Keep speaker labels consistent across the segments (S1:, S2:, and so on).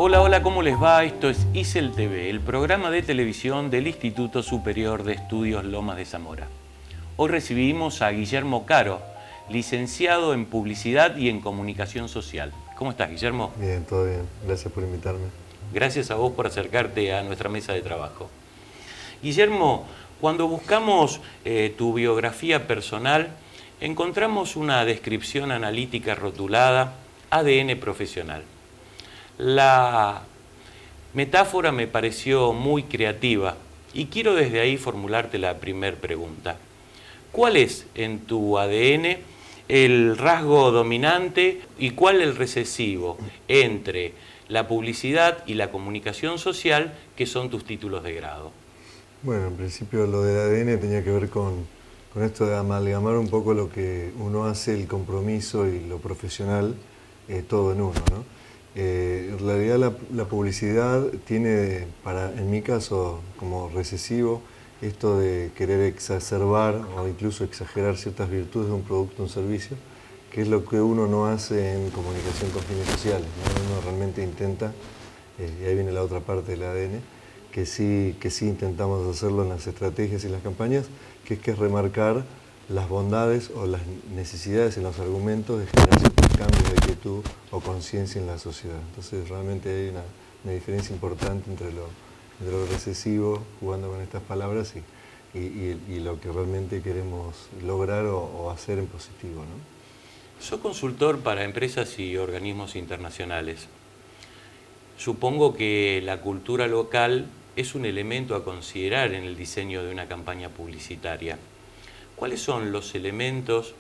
S1: Hola, hola, ¿cómo les va? Esto es ISEL TV, el programa de televisión del Instituto Superior de Estudios Lomas de Zamora. Hoy recibimos a Guillermo Caro, licenciado en Publicidad y en Comunicación Social. ¿Cómo estás, Guillermo?
S2: Bien, todo bien. Gracias por invitarme.
S1: Gracias a vos por acercarte a nuestra mesa de trabajo. Guillermo, cuando buscamos tu biografía personal, encontramos una descripción analítica rotulada ADN profesional. La metáfora me pareció muy creativa y quiero desde ahí formularte la primera pregunta. ¿Cuál es en tu ADN el rasgo dominante y cuál el recesivo entre la publicidad y la comunicación social, que son tus títulos de grado?
S2: Bueno, en principio lo del ADN tenía que ver con esto de amalgamar un poco lo que uno hace, el compromiso y lo profesional, todo en uno, ¿no? En realidad la publicidad tiene, en mi caso, como recesivo, esto de querer exacerbar o incluso exagerar ciertas virtudes de un producto o un servicio, que es lo que uno no hace en comunicación con fines sociales, ¿no? Uno realmente intenta, y ahí viene la otra parte del ADN, que sí intentamos hacerlo en las estrategias y las campañas, que es remarcar las bondades o las necesidades en los argumentos de generar ciertos cambios de actitud o conciencia en la sociedad. Entonces realmente hay una diferencia importante entre lo recesivo, jugando con estas palabras, y lo que realmente queremos lograr o hacer en positivo, ¿no?
S1: Soy consultor para empresas y organismos internacionales. Supongo que la cultura local es un elemento a considerar en el diseño de una campaña publicitaria. ¿Cuáles son los elementos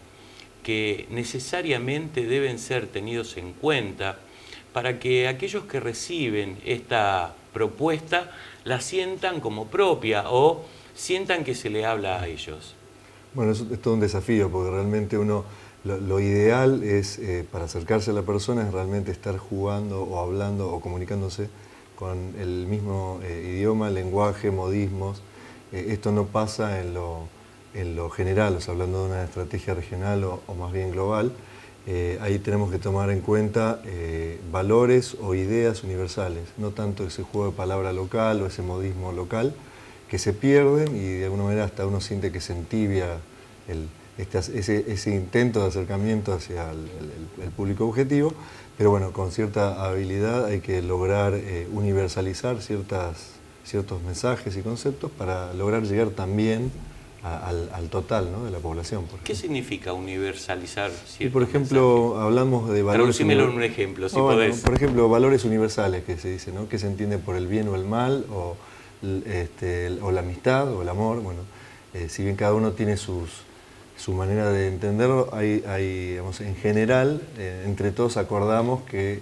S1: que necesariamente deben ser tenidos en cuenta para que aquellos que reciben esta propuesta la sientan como propia o sientan que se le habla a ellos?
S2: Bueno, es todo un desafío, porque realmente lo ideal es, para acercarse a la persona, es realmente estar jugando o hablando o comunicándose con el mismo idioma, lenguaje, modismos. Esto no pasa en lo general, o sea, hablando de una estrategia regional o más bien global. Ahí tenemos que tomar en cuenta valores o ideas universales, no tanto ese juego de palabra local o ese modismo local, que se pierden y de alguna manera hasta uno siente que se entibia ese intento de acercamiento hacia el público objetivo, pero bueno, con cierta habilidad hay que lograr universalizar ciertos mensajes y conceptos para lograr llegar también al total, ¿no?, de la población.
S1: ¿Qué significa universalizar ciertos
S2: y por ejemplo,
S1: mensajes?
S2: hablamos de valores...
S1: Traducímelo en un ejemplo, si podés.
S2: Por ejemplo, valores universales que se dice, ¿no?, que se entiende por el bien o el mal, o la amistad o el amor. Bueno, si bien cada uno tiene su manera de entenderlo, digamos, en general, entre todos acordamos que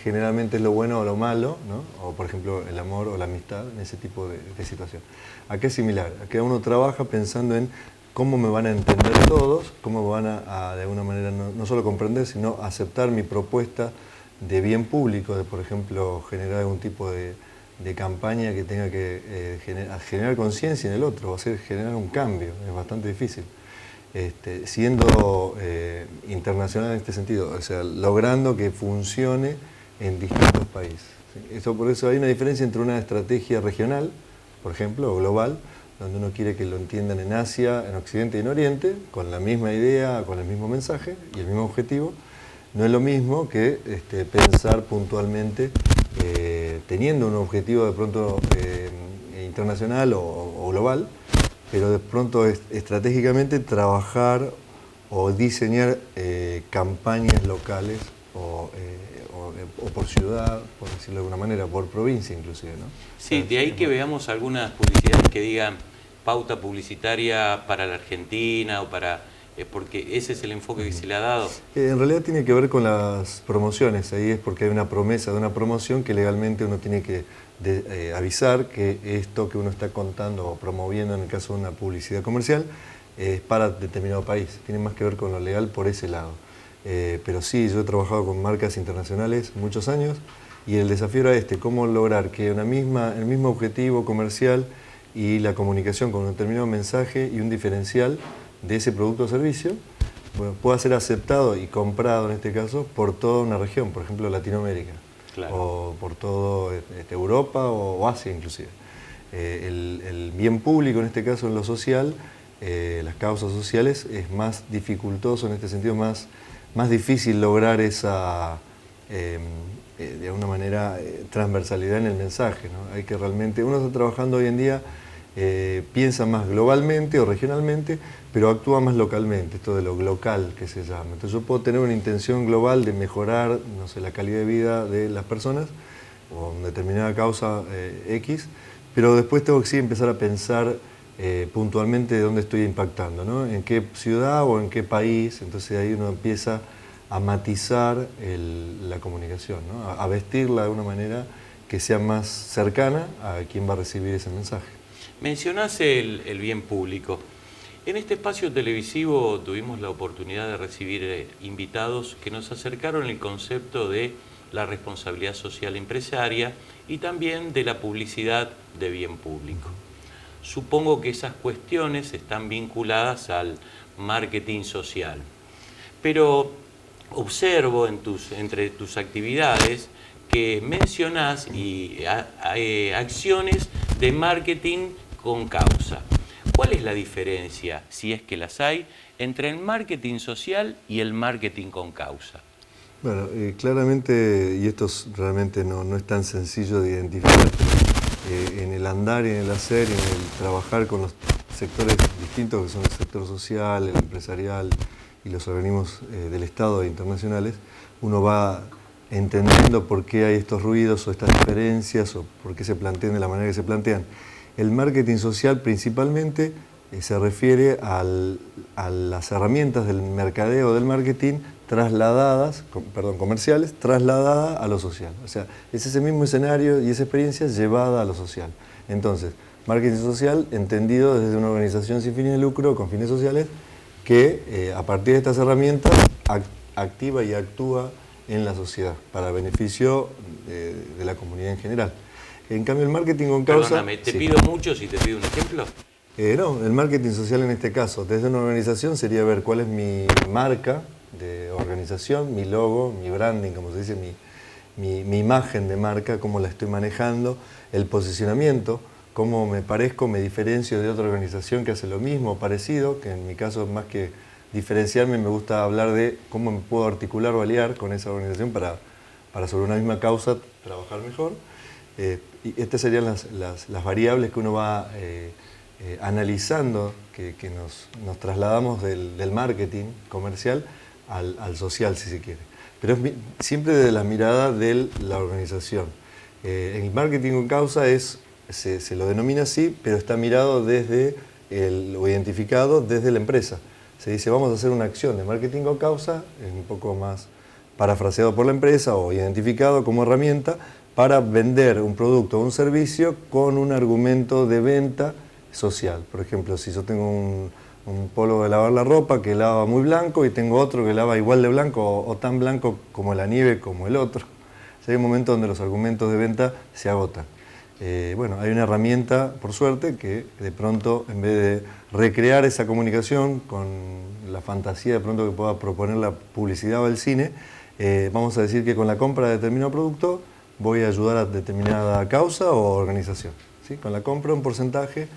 S2: generalmente es lo bueno o lo malo, ¿no? O por ejemplo el amor o la amistad en ese tipo de situación. Acá es similar, acá uno trabaja pensando en cómo me van a entender todos, cómo me van a de alguna manera no solo comprender, sino aceptar mi propuesta de bien público, de por ejemplo generar algún tipo de campaña que tenga que generar conciencia en el otro, o sea, generar un cambio. Es bastante difícil. Siendo internacional en este sentido, o sea, logrando que funcione en distintos países. ¿sí? Por eso hay una diferencia entre una estrategia regional, por ejemplo, o global, donde uno quiere que lo entiendan en Asia, en Occidente y en Oriente, con la misma idea, con el mismo mensaje y el mismo objetivo. No es lo mismo que pensar puntualmente, teniendo un objetivo de pronto internacional o global, pero de pronto estratégicamente trabajar o diseñar campañas locales o por ciudad, por decirlo de alguna manera, por provincia inclusive, ¿no?
S1: Sí, de ahí que veamos algunas publicidades que digan pauta publicitaria para la Argentina o para... porque ese es el enfoque que se le ha dado.
S2: En realidad tiene que ver con las promociones, ahí es porque hay una promesa de una promoción que legalmente uno tiene que avisar que esto que uno está contando o promoviendo en el caso de una publicidad comercial es para determinado país, tiene más que ver con lo legal por ese lado. Pero sí, yo he trabajado con marcas internacionales muchos años y el desafío era cómo lograr que el mismo objetivo comercial y la comunicación con un determinado mensaje y un diferencial de ese producto o servicio pueda ser aceptado y comprado en este caso por toda una región, por ejemplo Latinoamérica, claro, o por toda Europa o Asia inclusive. El bien público en este caso en lo social, las causas sociales, es más dificultoso en este sentido, más difícil lograr esa, de alguna manera, transversalidad en el mensaje, ¿no? Hay que realmente, uno está trabajando hoy en día, piensa más globalmente o regionalmente, pero actúa más localmente, esto de lo local que se llama. Entonces yo puedo tener una intención global de mejorar, no sé, la calidad de vida de las personas, o una determinada causa X, pero después tengo que sí empezar a pensar puntualmente de dónde estoy impactando, ¿no? En qué ciudad o en qué país. Entonces ahí uno empieza a matizar la comunicación, ¿no? A vestirla de una manera que sea más cercana a quien va a recibir ese mensaje.
S1: Mencionás el bien público. En este espacio televisivo tuvimos la oportunidad de recibir invitados que nos acercaron el concepto de la responsabilidad social empresaria y también de la publicidad de bien público. Supongo que esas cuestiones están vinculadas al marketing social, pero observo entre tus actividades que mencionás acciones de marketing con causa. ¿Cuál es la diferencia, si es que las hay, entre el marketing social y el marketing con causa?
S2: Bueno, claramente, y esto realmente no es tan sencillo de identificar, en el andar y en el hacer y en el trabajar con los sectores distintos que son el sector social, el empresarial y los organismos del Estado e internacionales, uno va entendiendo por qué hay estos ruidos o estas diferencias o por qué se plantean de la manera que se plantean. El marketing social principalmente se refiere a las herramientas del mercadeo del marketing comerciales, trasladadas a lo social. O sea, es ese mismo escenario y esa experiencia llevada a lo social. Entonces, marketing social entendido desde una organización sin fines de lucro, con fines sociales, que a partir de estas herramientas activa y actúa en la sociedad, para beneficio de la comunidad en general. En cambio, el marketing con causa...
S1: Perdóname, ¿te pido mucho si te pido un ejemplo?
S2: No, el marketing social en este caso, desde una organización sería ver cuál es mi marca de organización, mi logo, mi branding, como se dice, mi imagen de marca, cómo la estoy manejando, el posicionamiento, cómo me parezco, me diferencio de otra organización que hace lo mismo, parecido, que en mi caso más que diferenciarme me gusta hablar de cómo me puedo articular o aliar con esa organización para sobre una misma causa trabajar mejor. Y estas serían las variables que uno va analizando, que nos trasladamos del marketing comercial al social, si se quiere. Pero es siempre desde la mirada de la organización. El marketing con causa se lo denomina así, pero está mirado o identificado desde la empresa. Se dice, vamos a hacer una acción de marketing con causa, es un poco más parafraseado por la empresa o identificado como herramienta para vender un producto o un servicio con un argumento de venta social. Por ejemplo, si yo tengo un polvo de lavar la ropa que lava muy blanco y tengo otro que lava igual de blanco o tan blanco como la nieve como el otro, hay un momento donde los argumentos de venta se agotan. Bueno, hay una herramienta, por suerte, que de pronto, en vez de recrear esa comunicación con la fantasía de pronto que pueda proponer la publicidad o el cine, vamos a decir que con la compra de determinado producto voy a ayudar a determinada causa o organización. ¿Sí? Con la compra un porcentaje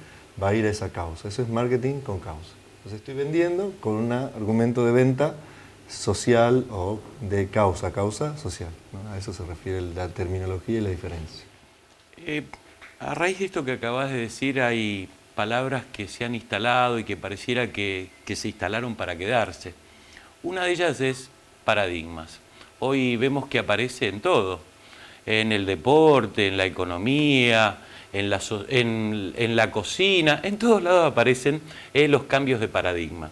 S2: va a ir a esa causa. Eso es marketing con causa. Entonces estoy vendiendo con un argumento de venta social o de causa social, ¿no? A eso se refiere la terminología y la diferencia.
S1: A raíz de esto que acabas de decir, hay palabras que se han instalado y que pareciera que se instalaron para quedarse. Una de ellas es paradigmas. Hoy vemos que aparece en todo, en el deporte, en la economía, en la cocina, en todos lados aparecen los cambios de paradigma.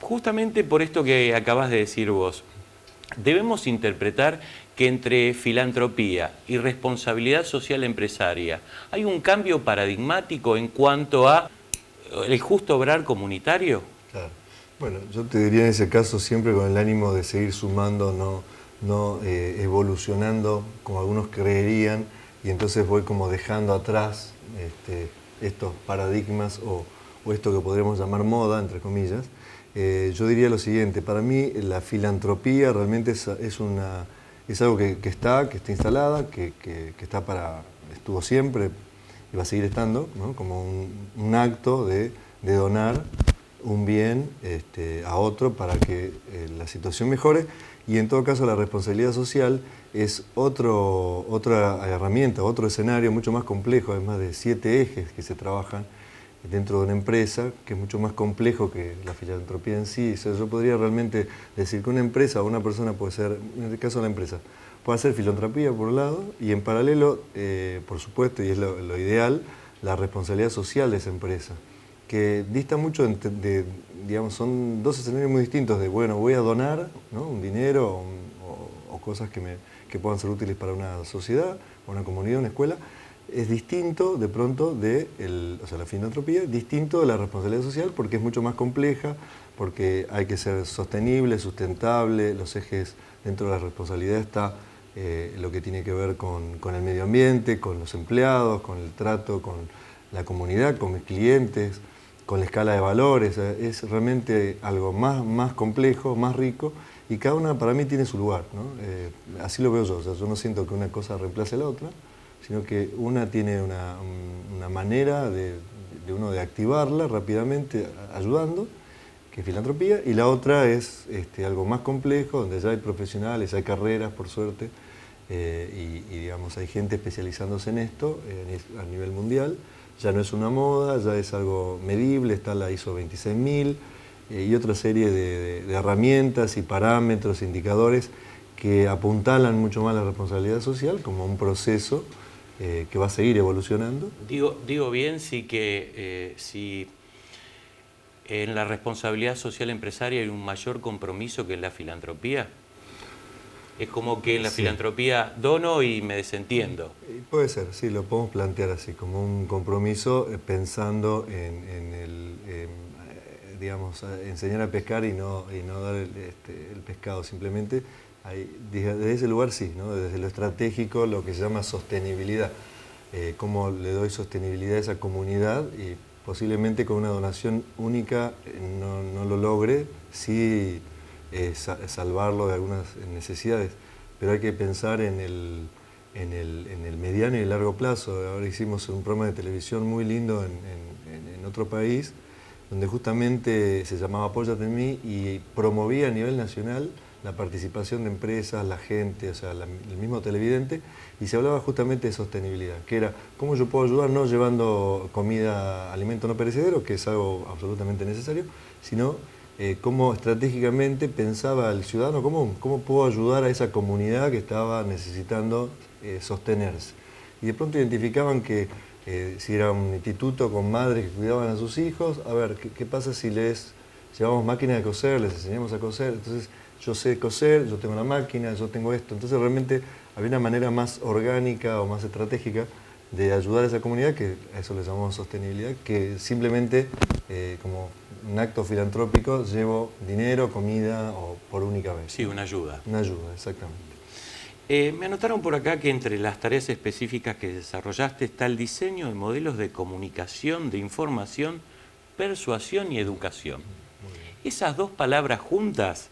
S1: Justamente por esto que acabas de decir vos, debemos interpretar que entre filantropía y responsabilidad social empresaria hay un cambio paradigmático en cuanto a el justo obrar comunitario.
S2: Claro. Bueno, yo te diría en ese caso siempre con el ánimo de seguir sumando, no evolucionando como algunos creerían, y entonces voy como dejando atrás estos paradigmas o esto que podríamos llamar moda, entre comillas. Yo diría lo siguiente, para mí la filantropía realmente es algo que está instalada, que estuvo siempre y va a seguir estando, ¿no? Como un acto de donar un bien a otro para que la situación mejore, y en todo caso la responsabilidad social es otra herramienta, otro escenario mucho más complejo, además de 7 ejes que se trabajan dentro de una empresa, que es mucho más complejo que la filantropía en sí. O sea, yo podría realmente decir que una empresa o una persona puede ser, en este caso la empresa, puede hacer filantropía por un lado y en paralelo, por supuesto, y es lo ideal, la responsabilidad social de esa empresa, que dista mucho digamos, son 2 escenarios muy distintos de, bueno, voy a donar, ¿no? Un dinero o cosas que puedan ser útiles para una sociedad, una comunidad, una escuela. Es distinto de pronto o sea, la filantropía, distinto de la responsabilidad social porque es mucho más compleja, porque hay que ser sostenible, sustentable. Los ejes dentro de la responsabilidad está lo que tiene que ver con el medio ambiente, con los empleados, con el trato con la comunidad, con mis clientes, con la escala de valores. Es realmente algo más complejo, más rico, y cada una para mí tiene su lugar, ¿no? Así lo veo yo. O sea, yo no siento que una cosa reemplace a la otra, sino que una tiene una manera de activarla rápidamente ayudando, que es filantropía, y la otra es algo más complejo, donde ya hay profesionales, hay carreras, por suerte, y digamos, hay gente especializándose en esto a nivel mundial. Ya no es una moda, ya es algo medible, está la ISO 26000 y otra serie de herramientas y parámetros, indicadores que apuntalan mucho más la responsabilidad social como un proceso que va a seguir evolucionando.
S1: Digo bien si en la responsabilidad social empresaria hay un mayor compromiso que en la filantropía. Es como que en la filantropía dono y me desentiendo.
S2: Puede ser, sí, lo podemos plantear así, como un compromiso pensando digamos, enseñar a pescar y no dar el pescado. Simplemente, desde ese lugar sí, ¿no? Desde lo estratégico, lo que se llama sostenibilidad. Cómo le doy sostenibilidad a esa comunidad, y posiblemente con una donación única no lo logre, sí salvarlo de algunas necesidades, pero hay que pensar en el mediano y el largo plazo. Ahora hicimos un programa de televisión muy lindo en otro país, donde justamente se llamaba Apóyate en mí y promovía a nivel nacional la participación de empresas, la gente, o sea, el mismo televidente, y se hablaba justamente de sostenibilidad, que era cómo yo puedo ayudar no llevando comida, alimento no perecedero, que es algo absolutamente necesario, sino cómo estratégicamente pensaba el ciudadano común, cómo puedo ayudar a esa comunidad que estaba necesitando sostenerse. Y de pronto identificaban que si era un instituto con madres que cuidaban a sus hijos, a ver, ¿qué pasa si les llevamos máquinas de coser, les enseñamos a coser? Entonces, yo sé coser, yo tengo la máquina, yo tengo esto. Entonces realmente había una manera más orgánica o más estratégica de ayudar a esa comunidad, que a eso le llamamos sostenibilidad, que simplemente como un acto filantrópico llevo dinero, comida o por única vez.
S1: Sí, una ayuda.
S2: Una ayuda, exactamente.
S1: Me anotaron por acá que entre las tareas específicas que desarrollaste está el diseño de modelos de comunicación, de información, persuasión y educación. Esas 2 palabras juntas,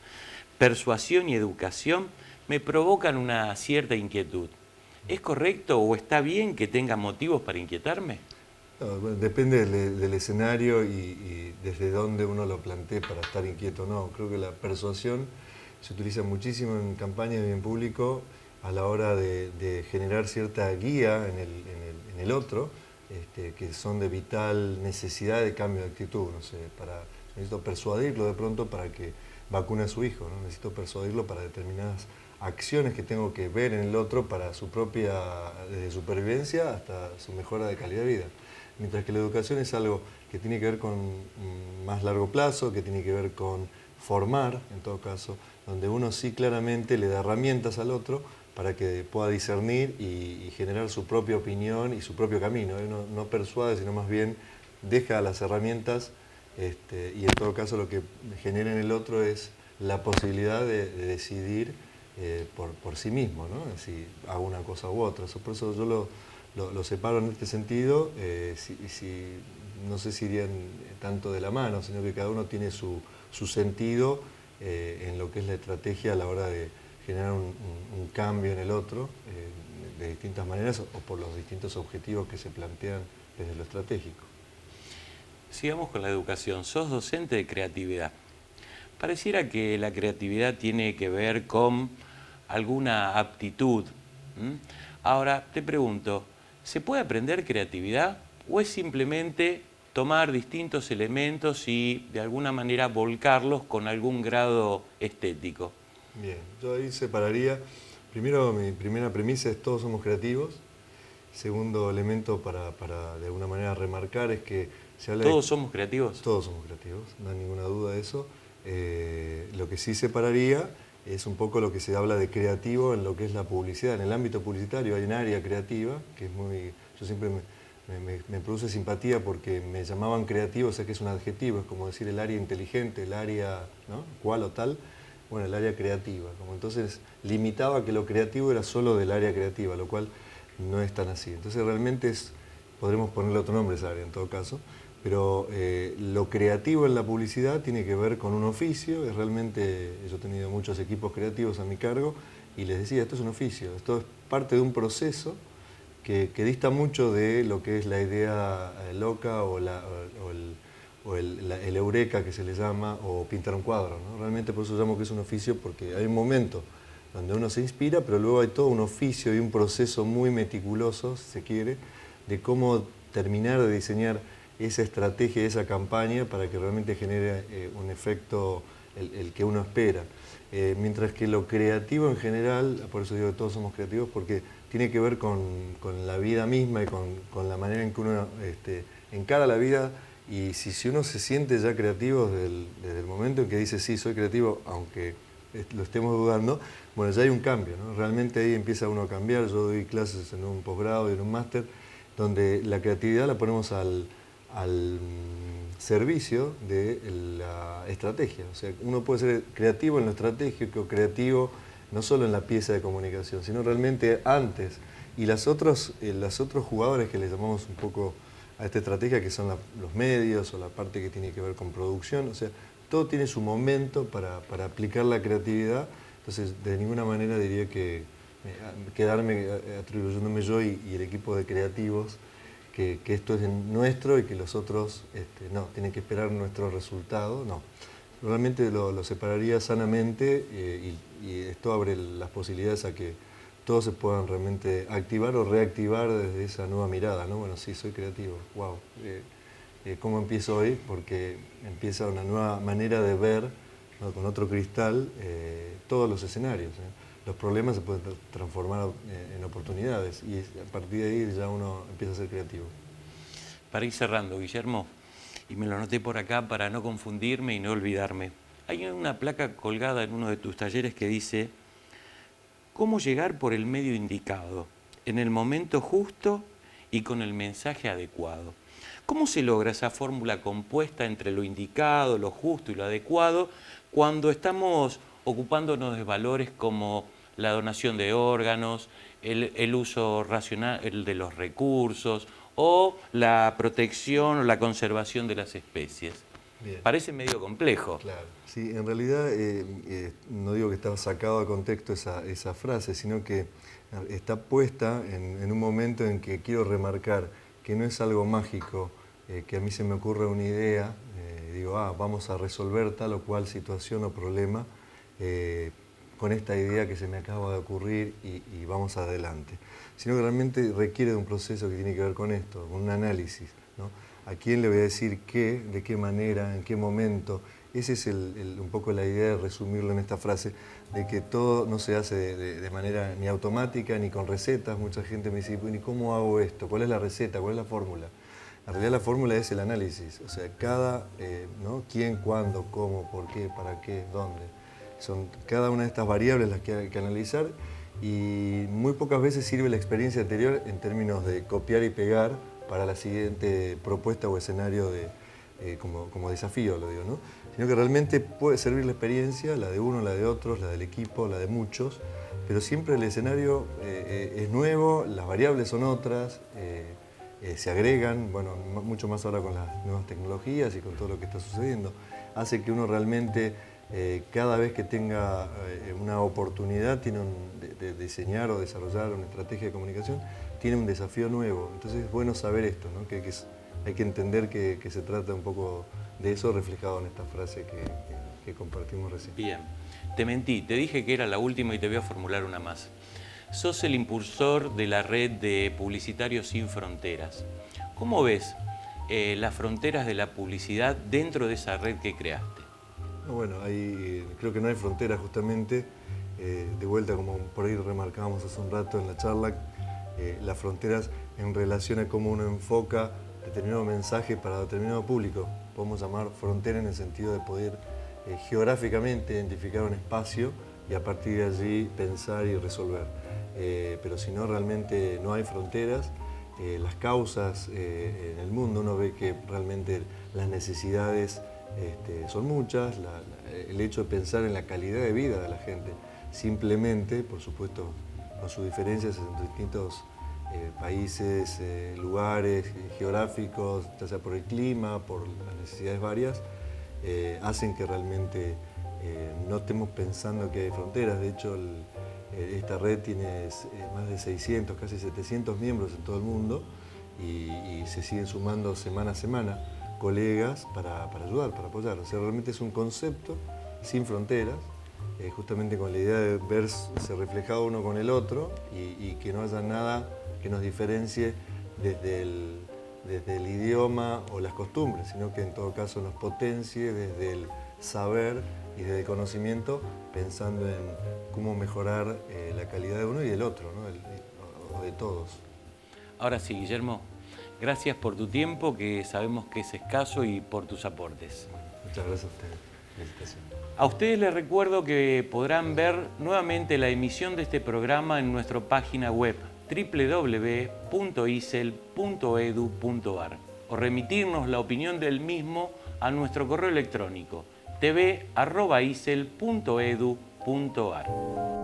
S1: persuasión y educación, me provocan una cierta inquietud. ¿Es correcto o está bien que tenga motivos para inquietarme?
S2: No, bueno, depende del escenario y desde dónde uno lo plantee para estar inquieto o no. Creo que la persuasión se utiliza muchísimo en campañas y en público a la hora de generar cierta guía en el otro, que son de vital necesidad de cambio de actitud. No sé, necesito persuadirlo de pronto para que vacune a su hijo, ¿no? Necesito persuadirlo para determinadas acciones que tengo que ver en el otro para su propia desde supervivencia hasta su mejora de calidad de vida. Mientras que la educación es algo que tiene que ver con más largo plazo, que tiene que ver con formar, en todo caso, donde uno sí claramente le da herramientas al otro para que pueda discernir y generar su propia opinión y su propio camino. No persuade, sino más bien deja las herramientas y en todo caso lo que genera en el otro es la posibilidad de decidir por sí mismo, ¿no? Si hago una cosa u otra. Por eso yo lo separo en este sentido, no sé si irían tanto de la mano, sino que cada uno tiene su sentido en lo que es la estrategia a la hora de generar un cambio en el otro de distintas maneras o por los distintos objetivos que se plantean desde lo estratégico.
S1: Sigamos con la educación. Sos docente de creatividad. Pareciera que la creatividad tiene que ver con alguna aptitud. Ahora, te pregunto, ¿se puede aprender creatividad o es simplemente tomar distintos elementos y de alguna manera volcarlos con algún grado estético?
S2: Bien, yo ahí separaría, primero mi primera premisa es todos somos creativos. Segundo elemento para de alguna manera remarcar es que se habla
S1: ¿Todos somos creativos?
S2: Todos somos creativos, no hay ninguna duda de eso. Lo que sí separaría es un poco lo que se habla de creativo en lo que es la publicidad. En el ámbito publicitario hay un área creativa que es muy... Yo siempre me produce simpatía porque me llamaban creativo, o sea que es un adjetivo, es como decir el área inteligente, el área, ¿no?, cual o tal. Bueno, el área creativa, como entonces limitaba que lo creativo era solo del área creativa, lo cual no es tan así. Entonces realmente podremos ponerle otro nombre a esa área en todo caso, pero lo creativo en la publicidad tiene que ver con un oficio, es realmente, yo he tenido muchos equipos creativos a mi cargo y les decía, esto es un oficio, esto es parte de un proceso que dista mucho de lo que es la idea loca o el eureka que se le llama, o pintar un cuadro, ¿no? Realmente por eso llamo que es un oficio, porque hay un momento donde uno se inspira, pero luego hay todo un oficio y un proceso muy meticuloso, si se quiere, de cómo terminar de diseñar esa estrategia, esa campaña para que realmente genere un efecto el que uno espera. Mientras que lo creativo en general, por eso digo que todos somos creativos, porque tiene que ver con la vida misma y con la manera en que uno encara la vida. Y si uno se siente ya creativo desde el momento en que dice sí, soy creativo, aunque lo estemos dudando, bueno, ya hay un cambio, ¿no? Realmente ahí empieza uno a cambiar. Yo doy clases en un posgrado y en un máster, donde la creatividad la ponemos al servicio de la estrategia. O sea, uno puede ser creativo en lo estratégico, creativo no solo en la pieza de comunicación, sino realmente antes. Y los otros jugadores que le llamamos un poco a esta estrategia, que son los medios o la parte que tiene que ver con producción, o sea, todo tiene su momento para aplicar la creatividad. Entonces, de ninguna manera diría que quedarme atribuyéndome yo y el equipo de creativos que esto es nuestro y que los otros no, tienen que esperar nuestro resultado, no. Realmente lo separaría sanamente y esto abre las posibilidades a que todos se puedan realmente activar o reactivar desde esa nueva mirada, ¿no? Bueno, sí, soy creativo, wow. ¿Cómo empiezo hoy? Porque empieza una nueva manera de ver, ¿no?, con otro cristal todos los escenarios. Los problemas se pueden transformar en oportunidades y a partir de ahí ya uno empieza a ser creativo.
S1: Para ir cerrando, Guillermo, y me lo anoté por acá para no confundirme y no olvidarme. Hay una placa colgada en uno de tus talleres que dice: ¿cómo llegar por el medio indicado, en el momento justo y con el mensaje adecuado? ¿Cómo se logra esa fórmula compuesta entre lo indicado, lo justo y lo adecuado cuando estamos ocupándonos de valores como la donación de órganos, el uso racional de los recursos o la protección o la conservación de las especies? Bien. Parece medio complejo.
S2: Claro, sí, en realidad no digo que está sacado de contexto esa frase, sino que está puesta en un momento en que quiero remarcar que no es algo mágico, que a mí se me ocurre una idea, digo, vamos a resolver tal o cual situación o problema con esta idea que se me acaba de ocurrir y vamos adelante. Sino que realmente requiere de un proceso que tiene que ver con esto, con un análisis, ¿no? ¿A quién le voy a decir qué, de qué manera, en qué momento? Esa es un poco la idea de resumirlo en esta frase, de que todo no se hace de manera ni automática ni con recetas. Mucha gente me dice, ¿y cómo hago esto? ¿Cuál es la receta? ¿Cuál es la fórmula? En realidad la fórmula es el análisis, o sea, ¿no? ¿Quién, cuándo, cómo, por qué, para qué, dónde? Son cada una de estas variables las que hay que analizar y muy pocas veces sirve la experiencia anterior en términos de copiar y pegar para la siguiente propuesta o escenario como desafío, lo digo, ¿no? Sino que realmente puede servir la experiencia, la de uno, la de otros, la del equipo, la de muchos, pero siempre el escenario es nuevo, las variables son otras, se agregan, bueno, mucho más ahora con las nuevas tecnologías y con todo lo que está sucediendo, hace que uno realmente cada vez que tenga una oportunidad de diseñar o desarrollar una estrategia de comunicación, tiene un desafío nuevo. Entonces es bueno saber esto, ¿no? Hay que entender que se trata un poco de eso reflejado en esta frase que compartimos recién.
S1: Bien, te mentí, te dije que era la última y te voy a formular una más. Sos el impulsor de la red de Publicitarios Sin Fronteras. ¿Cómo ves las fronteras de la publicidad dentro de esa red que creaste?
S2: Bueno, creo que no hay fronteras justamente. De vuelta, como por ahí remarcábamos hace un rato en la charla, las fronteras en relación a cómo uno enfoca determinado mensaje para determinado público. Podemos llamar frontera en el sentido de poder geográficamente identificar un espacio y a partir de allí pensar y resolver. Pero si no, realmente no hay fronteras. Las causas en el mundo, uno ve que realmente las necesidades son muchas, el hecho de pensar en la calidad de vida de la gente, simplemente, por supuesto, con sus diferencias en distintos países, lugares geográficos, ya sea por el clima, por las necesidades varias, hacen que realmente no estemos pensando que hay fronteras. De hecho, esta red tiene más de 600, casi 700 miembros en todo el mundo y se siguen sumando semana a semana colegas para ayudar, para apoyar. O sea, realmente es un concepto sin fronteras, justamente con la idea de verse reflejado uno con el otro y que no haya nada que nos diferencie desde el idioma o las costumbres, sino que en todo caso nos potencie desde el saber y desde el conocimiento, pensando en cómo mejorar la calidad de uno y del otro, ¿no? O de todos.
S1: Ahora sí, Guillermo, gracias por tu tiempo, que sabemos que es escaso, y por tus aportes.
S2: Muchas gracias a ustedes. Felicitaciones.
S1: A ustedes les recuerdo que podrán ver nuevamente la emisión de este programa en nuestra página web www.isel.edu.ar o remitirnos la opinión del mismo a nuestro correo electrónico tv@isel.edu.ar.